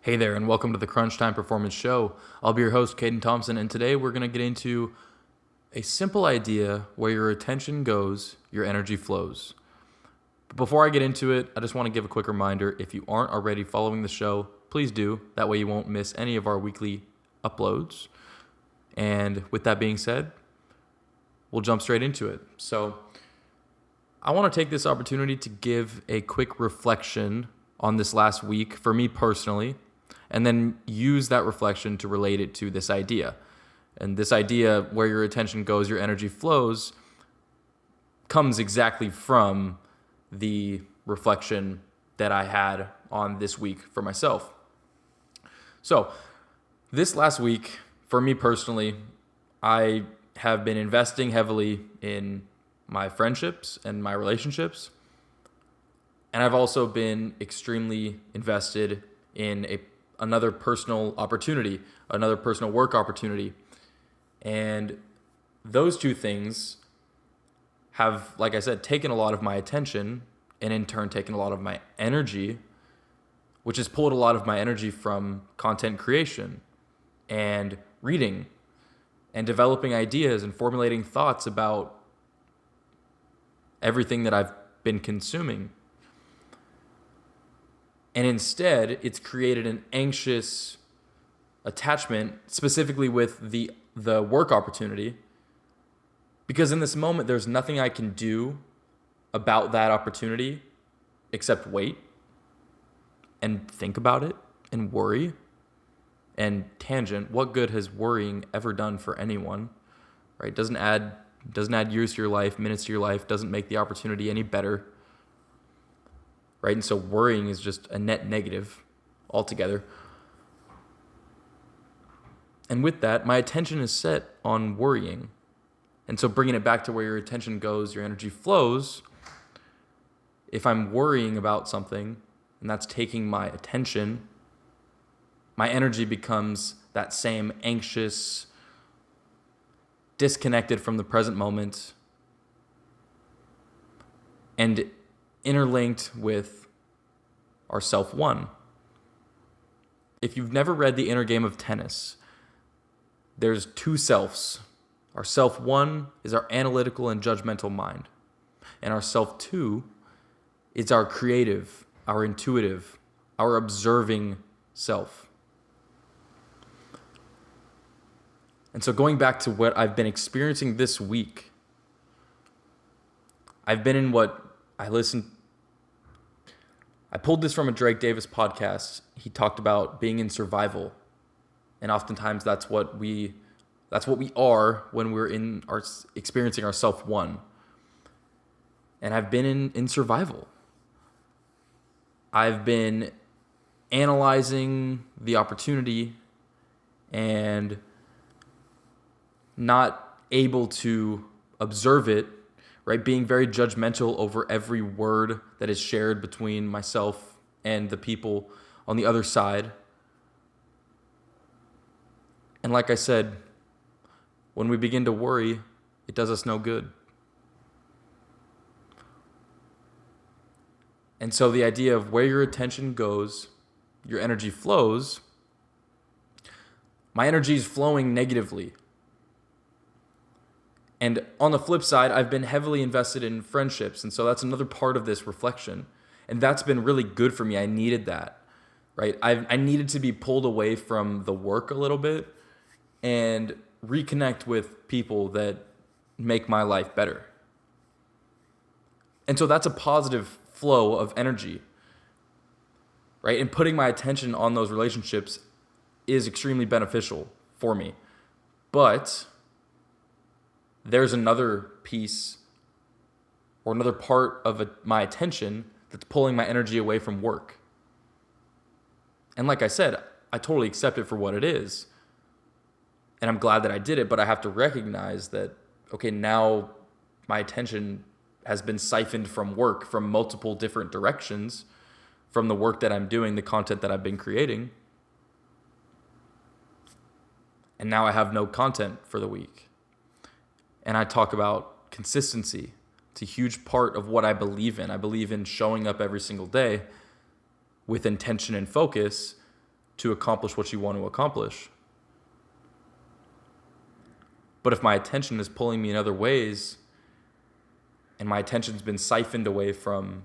Hey there, and welcome to the Crunch Time Performance Show. I'll be your host, Caden Thompson, and today we're going to get into a simple idea where your attention goes, your energy flows. But before I get into it, I just want to give a quick reminder. If you aren't already following the show, please do. That way you won't miss any of our weekly uploads. And with that being said, we'll jump straight into it. So I want to take this opportunity to give a quick reflection on this last week for me personally, and then use that reflection to relate it to this idea. And this idea, where your attention goes, your energy flows, comes exactly from the reflection that I had on this week for myself. So this last week, for me personally, I have been investing heavily in my friendships and my relationships. And I've also been extremely invested in another personal opportunity, another personal work opportunity. And those two things have, like I said, taken a lot of my attention and in turn taken a lot of my energy, which has pulled a lot of my energy from content creation and reading and developing ideas and formulating thoughts about everything that I've been consuming. And instead, it's created an anxious attachment, specifically with the work opportunity, because in this moment, there's nothing I can do about that opportunity except wait and think about it and worry and tangent. What good has worrying ever done for anyone? Right? Doesn't add years to your life, minutes to your life, doesn't make the opportunity any better. Right? And so worrying is just a net negative altogether. And with that, my attention is set on worrying. And so bringing it back to where your attention goes, your energy flows. If I'm worrying about something and that's taking my attention, my energy becomes that same anxious, disconnected from the present moment, and interlinked with our self-one. If you've never read The Inner Game of Tennis, there's two selves. Our self-one is our analytical and judgmental mind. And our self-two is our creative, our intuitive, our observing self. And so going back to what I've been experiencing this week, I've been in what I pulled this from a Drake Davis podcast. He talked about being in survival. And oftentimes that's what we are when we're experiencing our self-one. And I've been in survival. I've been analyzing the opportunity and not able to observe it, right? Being very judgmental over every word that is shared between myself and the people on the other side. And like I said, when we begin to worry, it does us no good. And so the idea of where your attention goes, your energy flows. My energy is flowing negatively. And on the flip side, I've been heavily invested in friendships. And so that's another part of this reflection. And that's been really good for me. I needed that, right? I needed to be pulled away from the work a little bit and reconnect with people that make my life better. And so that's a positive flow of energy, right? And putting my attention on those relationships is extremely beneficial for me. But there's another piece or another part of my attention that's pulling my energy away from work. And like I said, I totally accept it for what it is. And I'm glad that I did it, but I have to recognize that, okay, now my attention has been siphoned from work from multiple different directions, from the work that I'm doing, the content that I've been creating. And now I have no content for the week. And I talk about consistency. It's a huge part of what I believe in. I believe in showing up every single day with intention and focus, to accomplish what you want to accomplish. But if my attention is pulling me in other ways, and my attention's been siphoned away from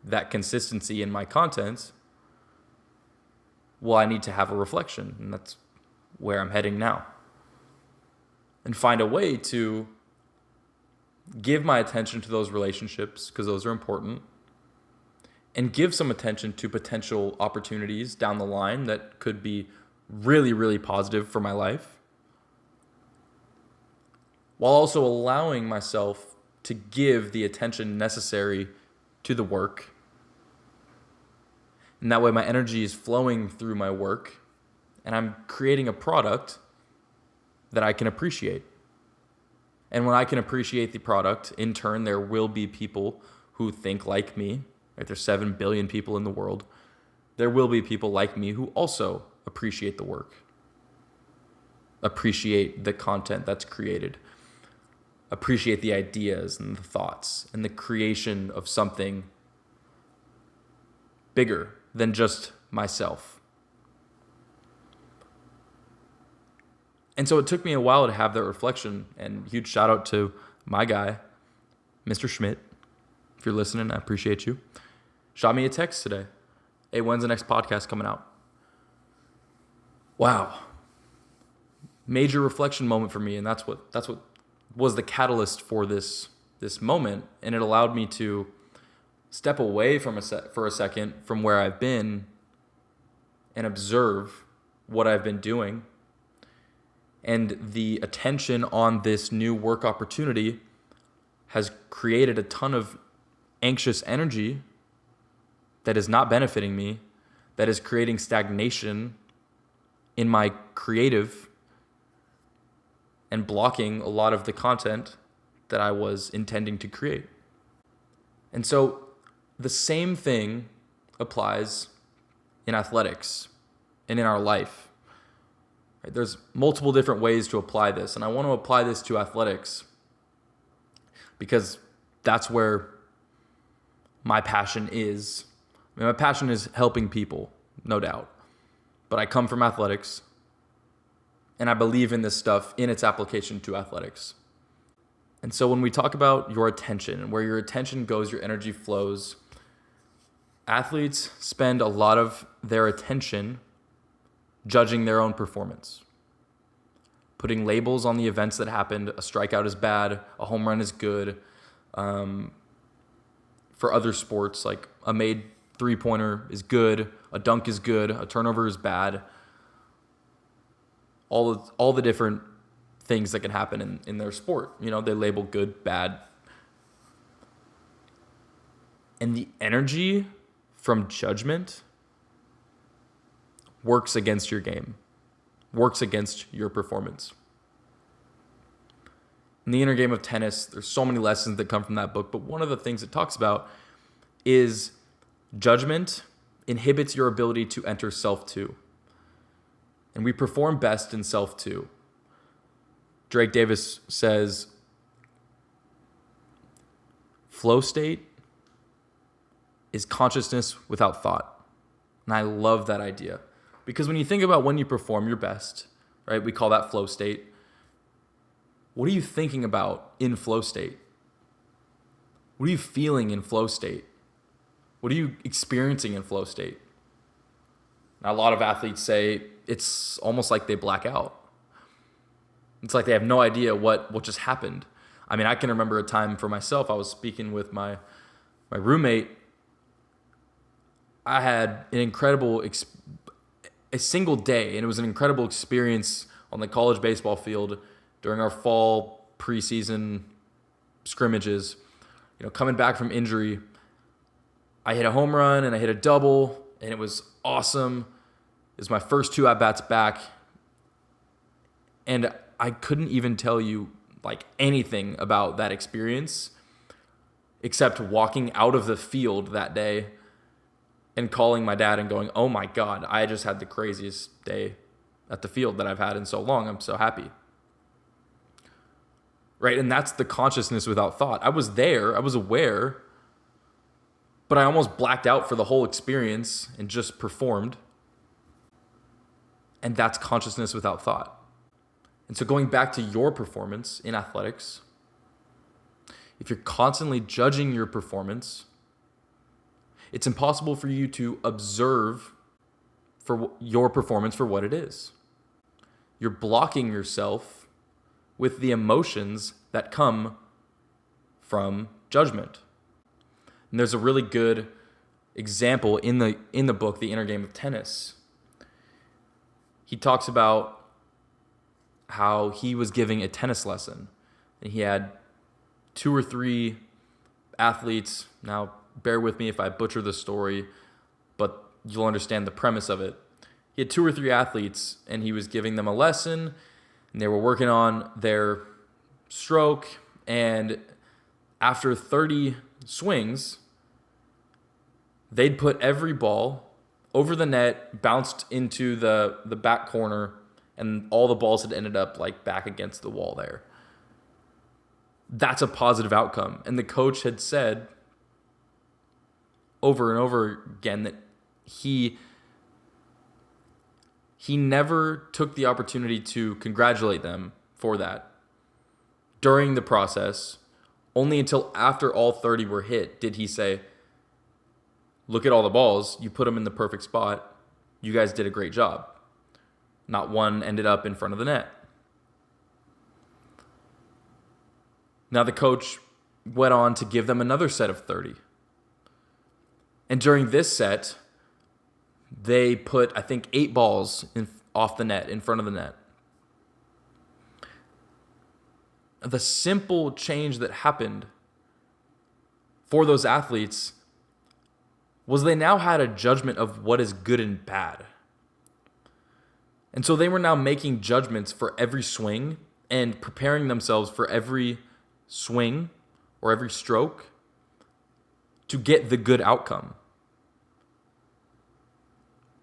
that consistency in my content, well, I need to have a reflection, and that's where I'm heading now. And find a way to give my attention to those relationships, because those are important, and give some attention to potential opportunities down the line that could be really, really positive for my life, while also allowing myself to give the attention necessary to the work. And that way my energy is flowing through my work, and I'm creating a product that I can appreciate. And when I can appreciate the product, in turn, there will be people who think like me. Right? There's 7 billion people in the world. There will be people like me who also appreciate the work, appreciate the content that's created, appreciate the ideas and the thoughts and the creation of something bigger than just myself. And so it took me a while to have that reflection, and huge shout out to my guy, Mr. Schmidt. If you're listening, I appreciate you. Shot me a text today. Hey, when's the next podcast coming out? Wow. Major reflection moment for me, and that's what was the catalyst for this moment, and it allowed me to step away for a second from where I've been and observe what I've been doing. And the attention on this new work opportunity has created a ton of anxious energy that is not benefiting me, that is creating stagnation in my creative and blocking a lot of the content that I was intending to create. And so the same thing applies in athletics and in our life. There's multiple different ways to apply this, and I want to apply this to athletics because that's where my passion is. I mean, my passion is helping people, no doubt, but I come from athletics, and I believe in this stuff in its application to athletics. And so when we talk about your attention and where your attention goes, your energy flows, athletes spend a lot of their attention judging their own performance, putting labels on the events that happened. A strikeout is bad, a home run is good. For other sports, like a made three-pointer is good, a dunk is good, a turnover is bad. All the different things that can happen in their sport. You know, they label good, bad. And the energy from judgment works against your game, works against your performance. In the inner game of tennis, there's so many lessons that come from that book, but one of the things it talks about is judgment inhibits your ability to enter self-2. And we perform best in self-2. Drake Davis says, flow state is consciousness without thought. And I love that idea. Because when you think about when you perform your best, right, we call that flow state. What are you thinking about in flow state? What are you feeling in flow state? What are you experiencing in flow state? Now, a lot of athletes say it's almost like they black out. It's like they have no idea what just happened. I mean, I can remember a time for myself, I was speaking with my roommate. I had an incredible a single day, and it was an incredible experience on the college baseball field during our fall preseason scrimmages. You know, coming back from injury, I hit a home run and I hit a double, and it was awesome. It was my first 2 at-bats back, and I couldn't even tell you like anything about that experience except walking out of the field that day and calling my dad and going, oh my God, I just had the craziest day at the field that I've had in so long. I'm so happy. Right? And that's the consciousness without thought. I was there, I was aware, but I almost blacked out for the whole experience and just performed. And that's consciousness without thought. And so going back to your performance in athletics, if you're constantly judging your performance, it's impossible for you to observe for your performance for what it is. You're blocking yourself with the emotions that come from judgment. And there's a really good example in the book, The Inner Game of Tennis. He talks about how he was giving a tennis lesson, and he had 2 or 3 athletes. Now, bear with me if I butcher the story, but you'll understand the premise of it. He had 2 or 3 athletes, and he was giving them a lesson, and they were working on their stroke, and after 30 swings, they'd put every ball over the net, bounced into the back corner, and all the balls had ended up like back against the wall there. That's a positive outcome. And the coach had said over and over again that he never took the opportunity to congratulate them for that during the process. Only until after all 30 were hit did he say, look at all the balls, you put them in the perfect spot, you guys did a great job. Not one ended up in front of the net. Now the coach went on to give them another set of 30. And during this set, they put, I think, 8 balls off the net, in front of the net. The simple change that happened for those athletes was they now had a judgment of what is good and bad. And so they were now making judgments for every swing and preparing themselves for every swing or every stroke to get the good outcome.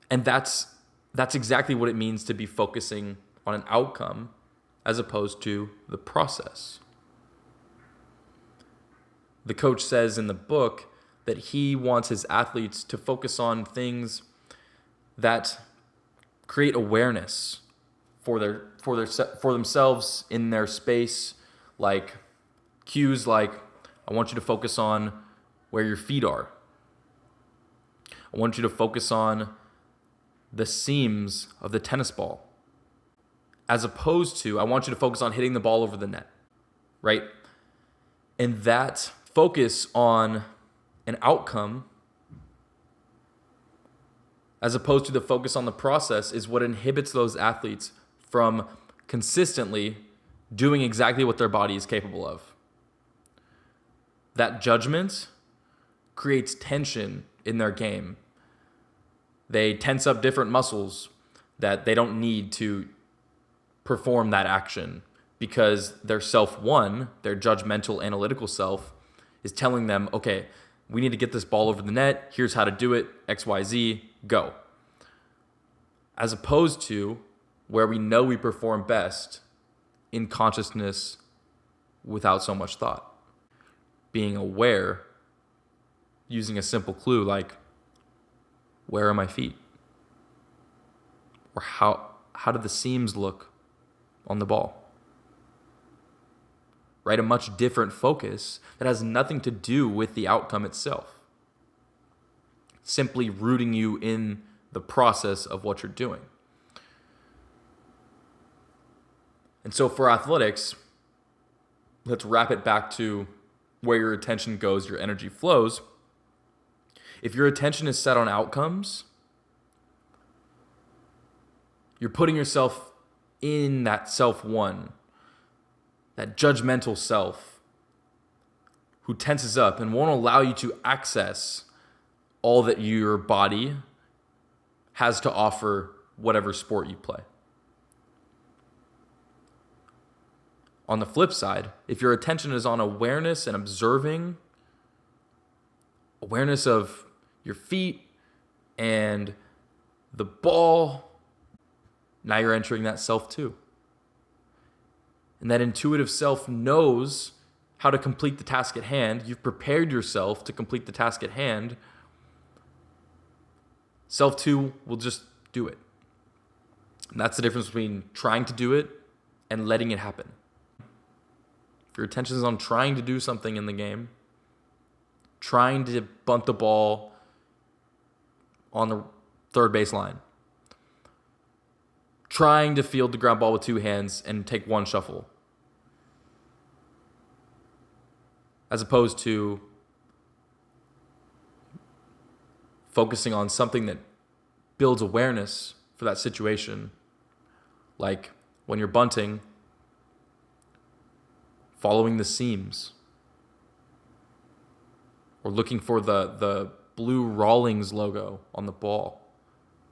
And that's exactly what it means to be focusing on an outcome as opposed to the process. The coach says in the book that he wants his athletes to focus on things that create awareness for themselves in their space, like cues like, I want you to focus on where your feet are. I want you to focus on the seams of the tennis ball, as opposed to, I want you to focus on hitting the ball over the net, right? And that focus on an outcome, as opposed to the focus on the process, is what inhibits those athletes from consistently doing exactly what their body is capable of. That judgment creates tension in their game. They tense up different muscles that they don't need to perform that action because their self one, their judgmental analytical self, is telling them, okay, we need to get this ball over the net. Here's how to do it. X, Y, Z, go. As opposed to where we know we perform best in consciousness without so much thought. Being aware, using a simple clue like, where are my feet? Or how do the seams look on the ball? Right? A much different focus that has nothing to do with the outcome itself. Simply rooting you in the process of what you're doing. And so for athletics, let's wrap it back to where your attention goes, your energy flows. If your attention is set on outcomes, you're putting yourself in that self one, that judgmental self who tenses up and won't allow you to access all that your body has to offer, whatever sport you play. On the flip side, if your attention is on awareness and observing, awareness of your feet and the ball, now you're entering that self two. And that intuitive self knows how to complete the task at hand. You've prepared yourself to complete the task at hand. Self two will just do it. And that's the difference between trying to do it and letting it happen. If your attention is on trying to do something in the game, trying to bunt the ball on the third base line, trying to field the ground ball with two hands and take one shuffle, as opposed to focusing on something that builds awareness for that situation, like when you're bunting, following the seams, or looking for the blue Rawlings logo on the ball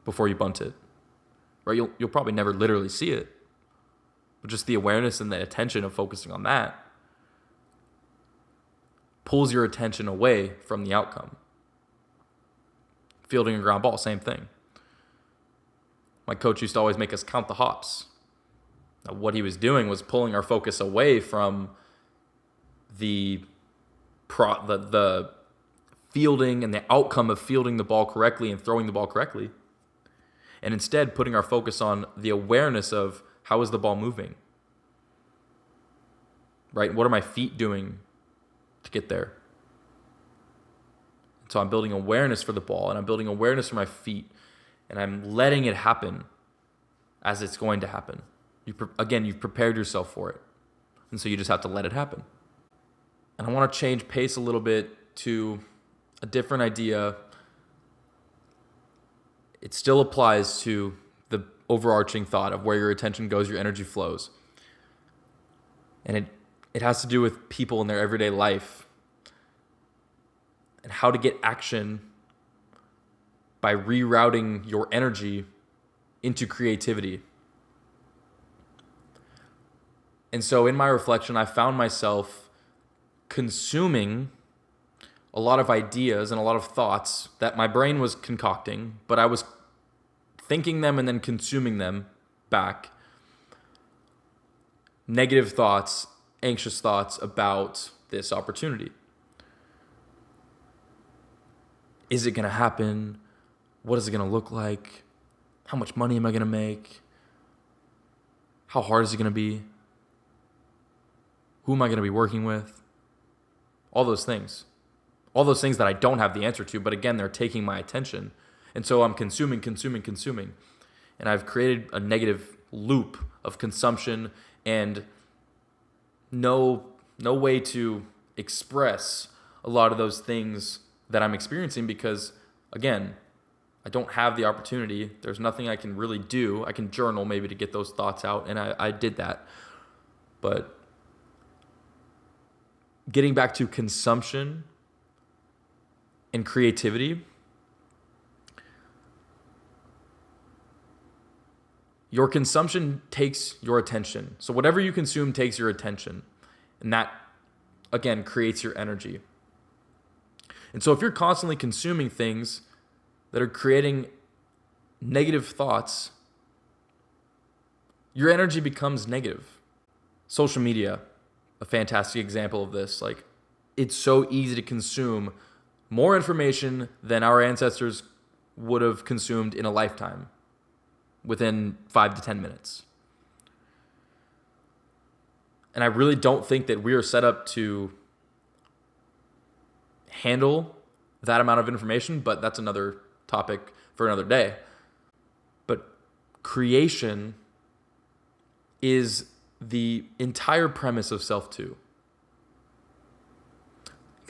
before you bunt it. Right? You'll probably never literally see it, but just the awareness and the attention of focusing on that pulls your attention away from the outcome. Fielding a ground ball, same thing. My coach used to always make us count the hops. Now, what he was doing was pulling our focus away from the fielding and the outcome of fielding the ball correctly and throwing the ball correctly, and instead putting our focus on the awareness of how is the ball moving, right? What are my feet doing to get there? So I'm building awareness for the ball, and I'm building awareness for my feet, and I'm letting it happen as it's going to happen. You've prepared yourself for it, and so you just have to let it happen. And I want to change pace a little bit to a different idea. It still applies to the overarching thought of where your attention goes, your energy flows. And it has to do with people in their everyday life and how to get action by rerouting your energy into creativity. And so in my reflection, I found myself consuming a lot of ideas and a lot of thoughts that my brain was concocting, but I was thinking them and then consuming them back. Negative thoughts, anxious thoughts about this opportunity. Is it going to happen? What is it going to look like? How much money am I going to make? How hard is it going to be? Who am I going to be working with? All those things. All those things that I don't have the answer to, but again, they're taking my attention. And so I'm consuming. And I've created a negative loop of consumption and no way to express a lot of those things that I'm experiencing because, again, I don't have the opportunity. There's nothing I can really do. I can journal maybe to get those thoughts out, and I did that. But getting back to consumption and creativity, your consumption takes your attention. So whatever you consume takes your attention. And that, again, creates your energy. And so if you're constantly consuming things that are creating negative thoughts, your energy becomes negative. Social media, a fantastic example of this. Like, it's so easy to consume more information than our ancestors would have consumed in a lifetime within 5 to 10 minutes. And I really don't think that we are set up to handle that amount of information, but that's another topic for another day. But creation is the entire premise of Self 2.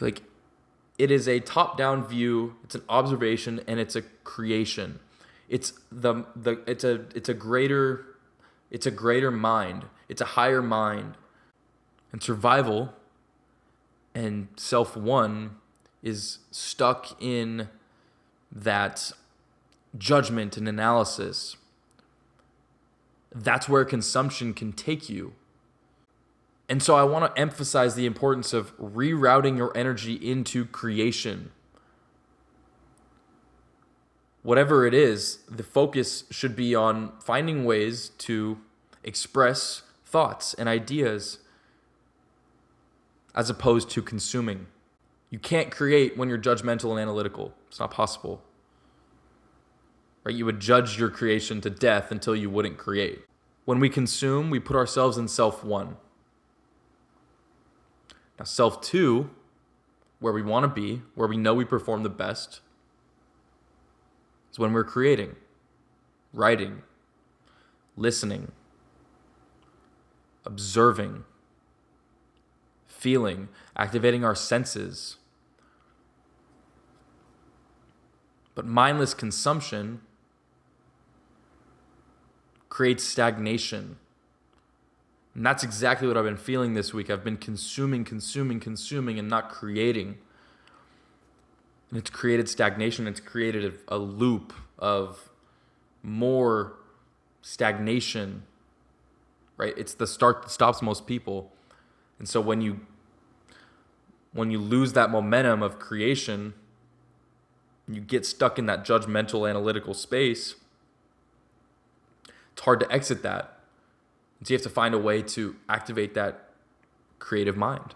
Like, it is a top-down view, it's an observation, and it's a creation. It's a greater mind. It's a higher mind. And survival and Self 1 is stuck in that judgment and analysis. That's where consumption can take you. And so I want to emphasize the importance of rerouting your energy into creation. Whatever it is, the focus should be on finding ways to express thoughts and ideas as opposed to consuming. You can't create when you're judgmental and analytical. It's not possible. right? You would judge your creation to death until you wouldn't create. When we consume, we put ourselves in self one. Now, self two, where we want to be, where we know we perform the best, is when we're creating, writing, listening, observing, feeling, activating our senses. But mindless consumption creates stagnation. And that's exactly what I've been feeling this week. I've been consuming, and not creating. And it's created stagnation. It's created a loop of more stagnation, right? It's the start that stops most people. And so when you lose that momentum of creation, you get stuck in that judgmental, analytical space, it's hard to exit that. And so you have to find a way to activate that creative mind.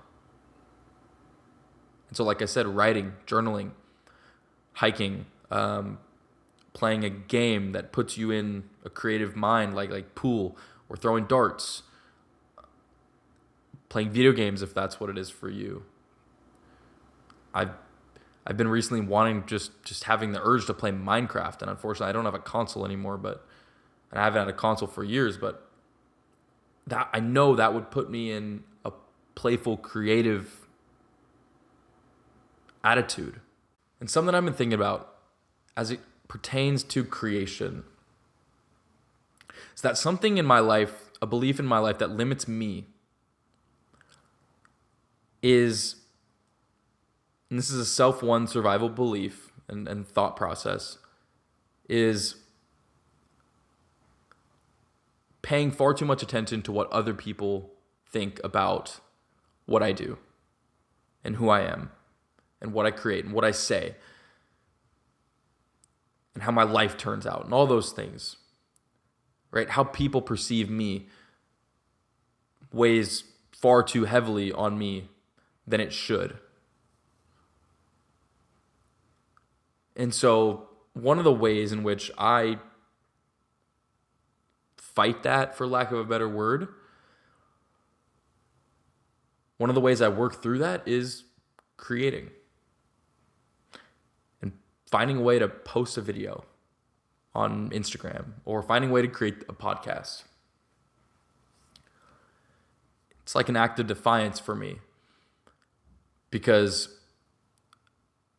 And so like I said, writing, journaling, hiking, playing a game that puts you in a creative mind, like pool or throwing darts, playing video games if that's what it is for you. I've been recently wanting just having the urge to play Minecraft, and unfortunately I don't have a console anymore, and I haven't had a console for years, but that I know that would put me in a playful, creative attitude. And something I've been thinking about as it pertains to creation is that something in my life, a belief in my life that limits me is, and this is a self-one survival belief and thought process, is paying far too much attention to what other people think about what I do and who I am and what I create and what I say and how my life turns out and all those things, right? How people perceive me weighs far too heavily on me than it should. And so one of the ways in which I fight that, for lack of a better word, one of the ways I work through that is creating and finding a way to post a video on Instagram or finding a way to create a podcast. It's like an act of defiance for me because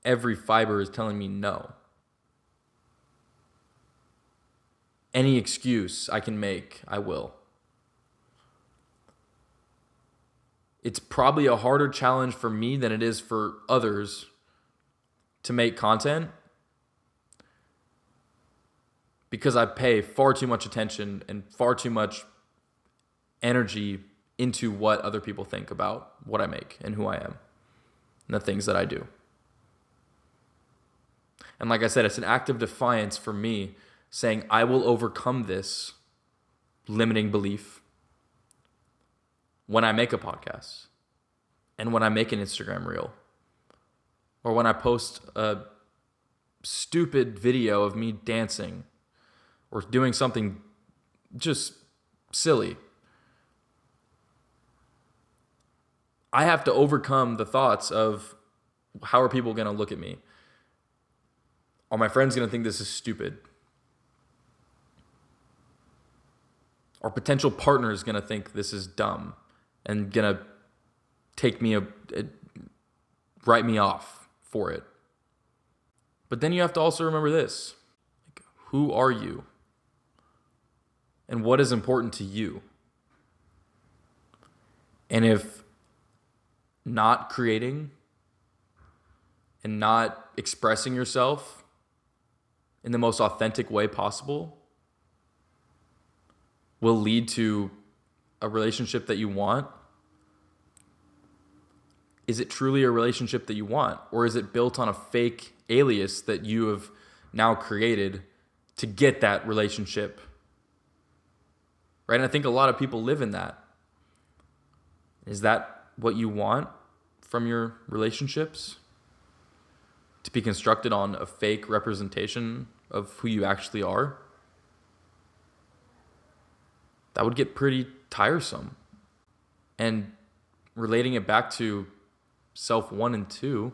every fiber is telling me no. Any excuse I can make, I will. It's probably a harder challenge for me than it is for others to make content because I pay far too much attention and far too much energy into what other people think about what I make and who I am and the things that I do. And like I said, it's an act of defiance for me saying I will overcome this limiting belief when I make a podcast and when I make an Instagram reel or when I post a stupid video of me dancing or doing something just silly. I have to overcome the thoughts of how are people going to look at me? Are my friends going to think this is stupid? Our potential partner is going to think this is dumb and going to take me write me off for it. But then you have to also remember this. Like, who are you? And what is important to you? And if not creating and not expressing yourself in the most authentic way possible will lead to a relationship that you want, is it truly a relationship that you want? Or is it built on a fake alias that you have now created to get that relationship? Right? And I think a lot of people live in that. Is that what you want from your relationships? To be constructed on a fake representation of who you actually are, that would get pretty tiresome. And relating it back to self 1 and 2,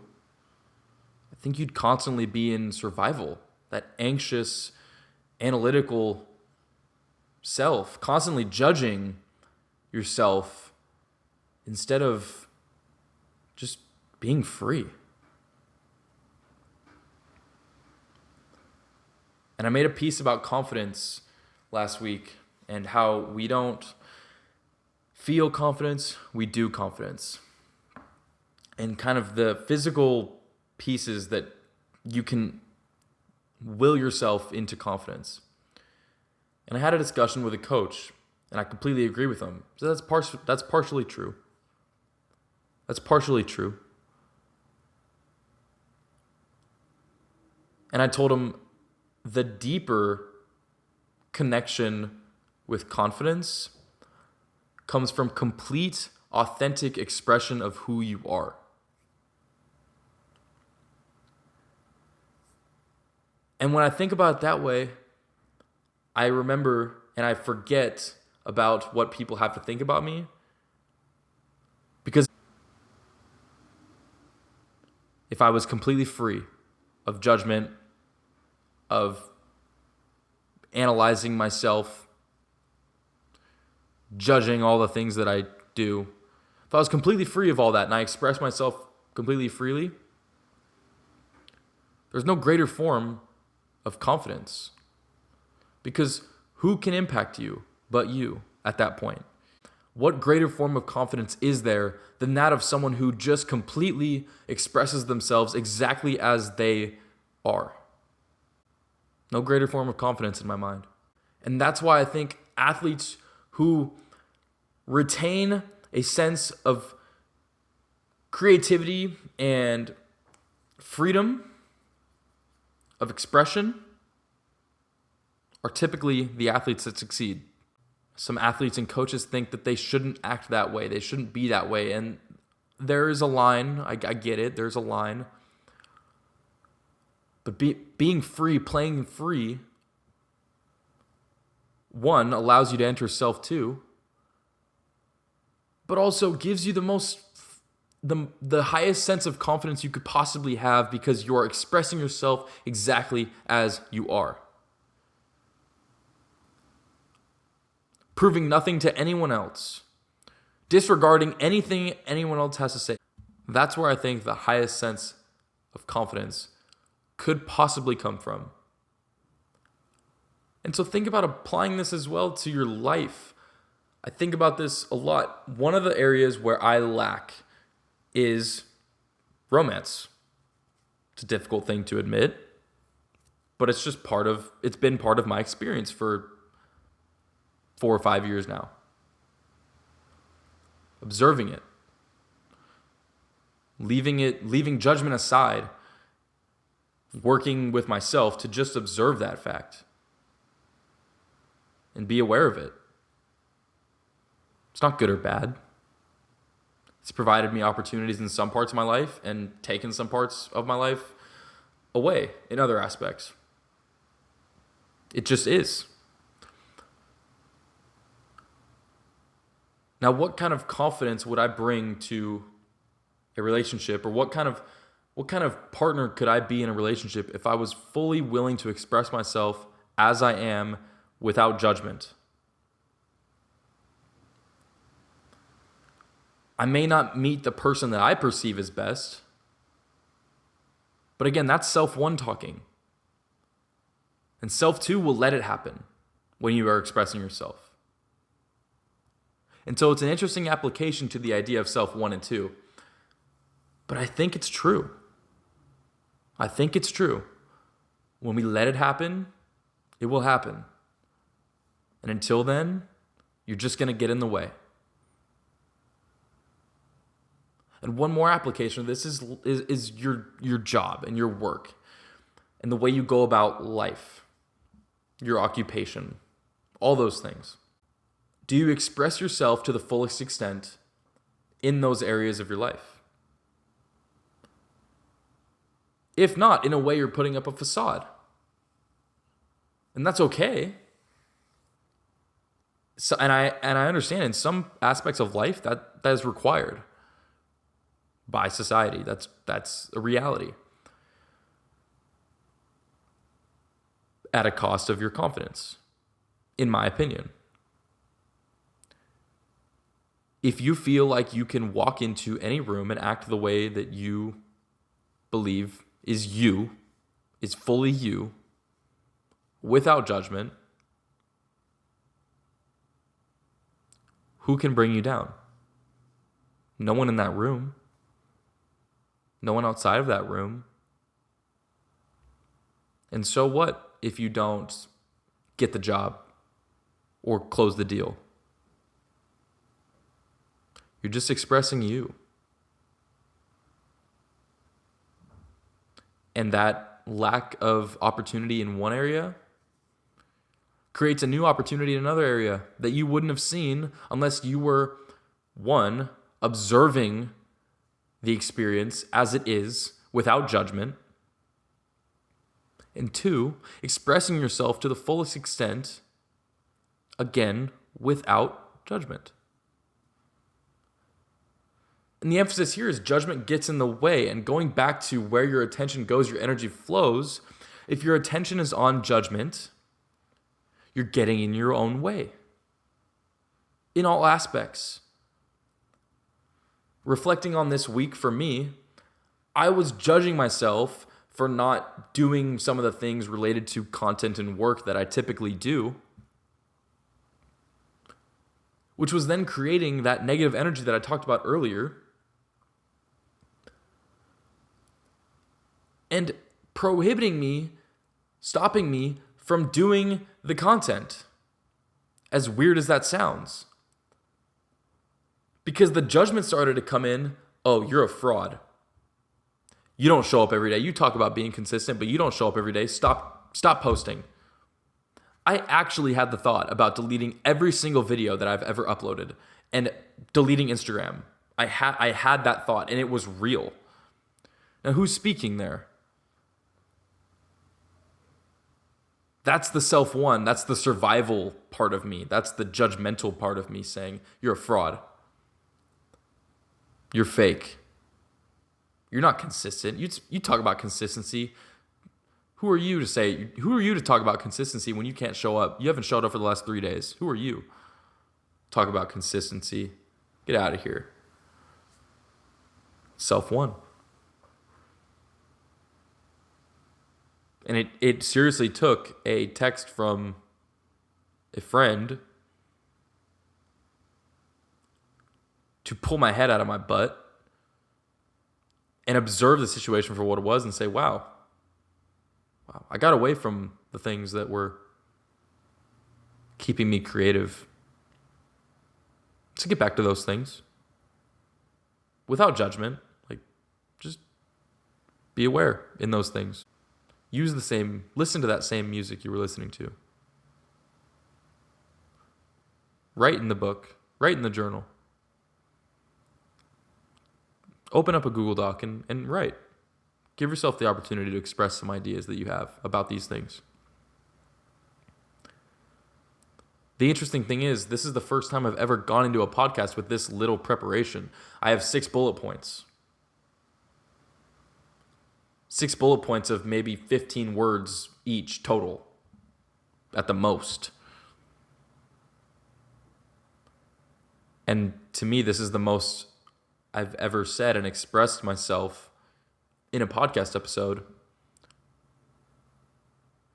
I think you'd constantly be in survival, that anxious, analytical self, constantly judging yourself instead of just being free. And I made a piece about confidence last week and how we don't feel confidence, we do confidence. And kind of the physical pieces that you can will yourself into confidence. And I had a discussion with a coach, and I completely agree with him. So that's partially true. That's partially true. And I told him the deeper connection with confidence comes from complete, authentic expression of who you are. And when I think about it that way, I remember and I forget about what people have to think about me. Because if I was completely free of judgment, of analyzing myself, judging all the things that I do, if I was completely free of all that and I express myself completely freely, there's no greater form of confidence. Because who can impact you but you at that point? What greater form of confidence is there than that of someone who just completely expresses themselves exactly as they are? No greater form of confidence in my mind. And that's why I think athletes who retain a sense of creativity and freedom of expression are typically the athletes that succeed. Some athletes and coaches think that they shouldn't act that way. They shouldn't be that way. And there is a line. I get it. There's a line. But being free, playing free, one, allows you to enter self two, but also gives you the highest sense of confidence you could possibly have because you're expressing yourself exactly as you are. Proving nothing to anyone else, disregarding anything anyone else has to say. That's where I think the highest sense of confidence could possibly come from. And so think about applying this as well to your life. I think about this a lot. One of the areas where I lack is romance. It's a difficult thing to admit, but it's been part of my experience for 4 or 5 years now. Observing it. Leaving judgment aside, working with myself to just observe that fact and be aware of it. It's not good or bad. It's provided me opportunities in some parts of my life and taken some parts of my life away in other aspects. It just is. Now, what kind of confidence would I bring to a relationship, or what kind of partner could I be in a relationship if I was fully willing to express myself as I am without judgment? I may not meet the person that I perceive as best, but again, that's self one talking. And self two will let it happen when you are expressing yourself. And so it's an interesting application to the idea of self 1 and 2. But I think it's true. I think it's true. When we let it happen, it will happen. And until then, you're just going to get in the way. And one more application of this is your job and your work and the way you go about life, your occupation, all those things. Do you express yourself to the fullest extent in those areas of your life? If not, in a way, you're putting up a facade. And that's okay. So, and I understand in some aspects of life that is required by society. That's a reality. At a cost of your confidence, in my opinion. If you feel like you can walk into any room and act the way that you believe is fully you, without judgment, who can bring you down? No one in that room. No one outside of that room. And so what if you don't get the job or close the deal? You're just expressing you. And that lack of opportunity in one area creates a new opportunity in another area that you wouldn't have seen unless you were, one, observing the experience as it is without judgment, and two, expressing yourself to the fullest extent, again, without judgment. And the emphasis here is judgment gets in the way. And going back to where your attention goes, your energy flows. If your attention is on judgment, you're getting in your own way. In all aspects. Reflecting on this week for me, I was judging myself for not doing some of the things related to content and work that I typically do, which was then creating that negative energy that I talked about earlier, and prohibiting me, stopping me from doing the content. As weird as that sounds. Because the judgment started to come in, oh, you're a fraud. You don't show up every day. You talk about being consistent, but you don't show up every day. Stop posting. I actually had the thought about deleting every single video that I've ever uploaded and deleting Instagram. I had that thought, and it was real. Now, who's speaking there? That's the self one. That's the survival part of me. That's the judgmental part of me saying, you're a fraud. You're fake. You're not consistent. You talk about consistency. Who are you to talk about consistency when you can't show up? You haven't showed up for the last 3 days. Who are you? Talk about consistency. Get out of here. Self one. And it seriously took a text from a friend to pull my head out of my butt and observe the situation for what it was and say, wow, I got away from the things that were keeping me creative. To get back to those things without judgment, like just be aware in those things. Listen to that same music you were listening to. Write in the book, write in the journal. Open up a Google Doc and write. Give yourself the opportunity to express some ideas that you have about these things. The interesting thing is, this is the first time I've ever gone into a podcast with this little preparation. I have 6 bullet points. 6 bullet points of maybe 15 words each total, at the most. And to me, this is the most I've ever said and expressed myself in a podcast episode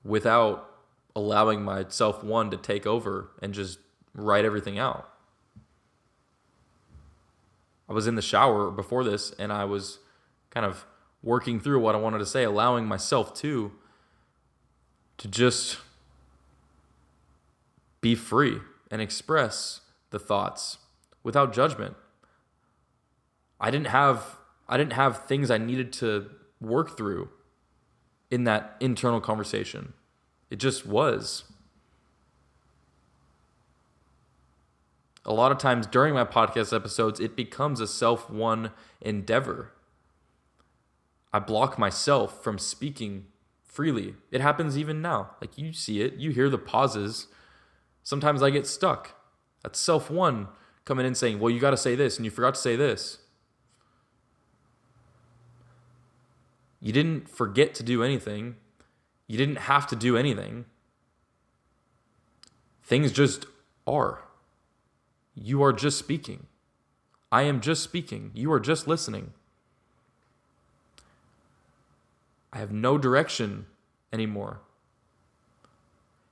without allowing myself one to take over and just write everything out. I was in the shower before this and I was kind of working through what I wanted to say, allowing myself to just be free and express the thoughts without judgment. I didn't have things I needed to work through in that internal conversation. It just was. A lot of times during my podcast episodes, it becomes a self-one endeavor. I block myself from speaking freely. It happens even now. Like, you see it, you hear the pauses. Sometimes I get stuck. That's self one coming in saying, well, you got to say this and you forgot to say this. You didn't forget to do anything. You didn't have to do anything. Things just are. You are just speaking. I am just speaking. You are just listening. I have no direction anymore.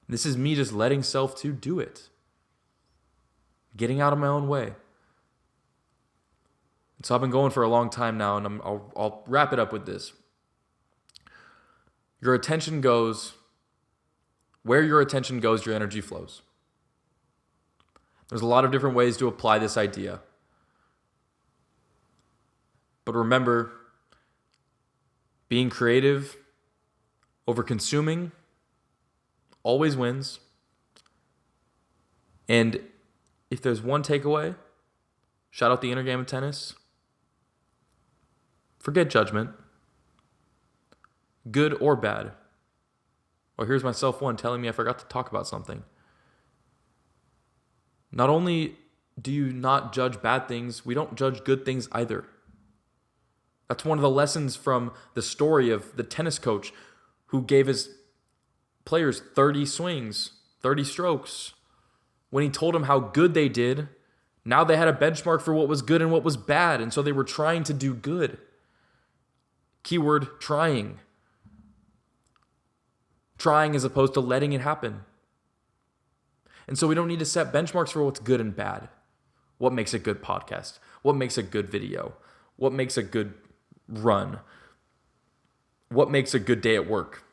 This is me just letting self to do it. Getting out of my own way. And so I've been going for a long time now, and I'll wrap it up with this. Your attention goes, where your attention goes, your energy flows. There's a lot of different ways to apply this idea. But remember, being creative over consuming always wins. And if there's one takeaway, shout out the inner game of tennis. Forget judgment. Good or bad. Or here's my self one telling me I forgot to talk about something. Not only do you not judge bad things, we don't judge good things either. That's one of the lessons from the story of the tennis coach who gave his players 30 swings, 30 strokes. When he told them how good they did, now they had a benchmark for what was good and what was bad, and so they were trying to do good. Keyword, trying. Trying as opposed to letting it happen. And so we don't need to set benchmarks for what's good and bad. What makes a good podcast? What makes a good video? What makes a good run? What makes a good day at work?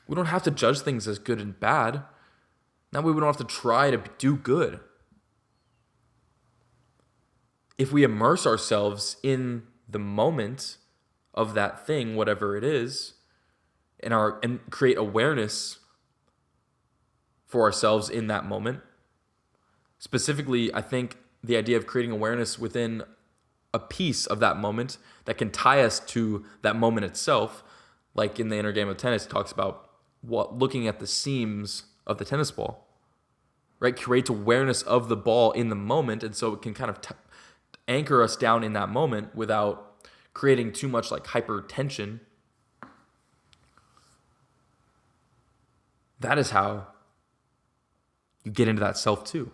We don't have to judge things as good and bad. That way we don't have to try to do good. If we immerse ourselves in the moment of that thing, whatever it is, and create awareness for ourselves in that moment. Specifically, I think the idea of creating awareness within a piece of that moment that can tie us to that moment itself, like in the inner game of tennis, it talks about looking at the seams of the tennis ball, right? Creates awareness of the ball in the moment, and so it can kind of anchor us down in that moment without creating too much like hypertension. That is how you get into that self too.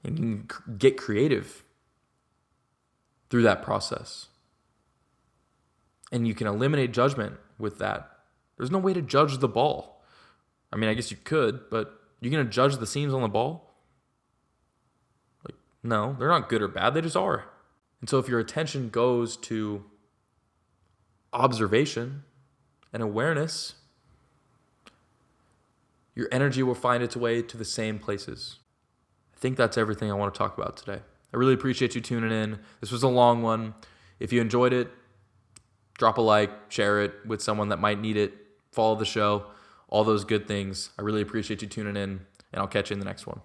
And you can get creative through that process. And you can eliminate judgment with that. There's no way to judge the ball. I mean, I guess you could, but you're going to judge the seams on the ball? Like, no, they're not good or bad. They just are. And so if your attention goes to observation and awareness, your energy will find its way to the same places. I think that's everything I want to talk about today. I really appreciate you tuning in. This was a long one. If you enjoyed it, drop a like, share it with someone that might need it, follow the show, all those good things. I really appreciate you tuning in, and I'll catch you in the next one.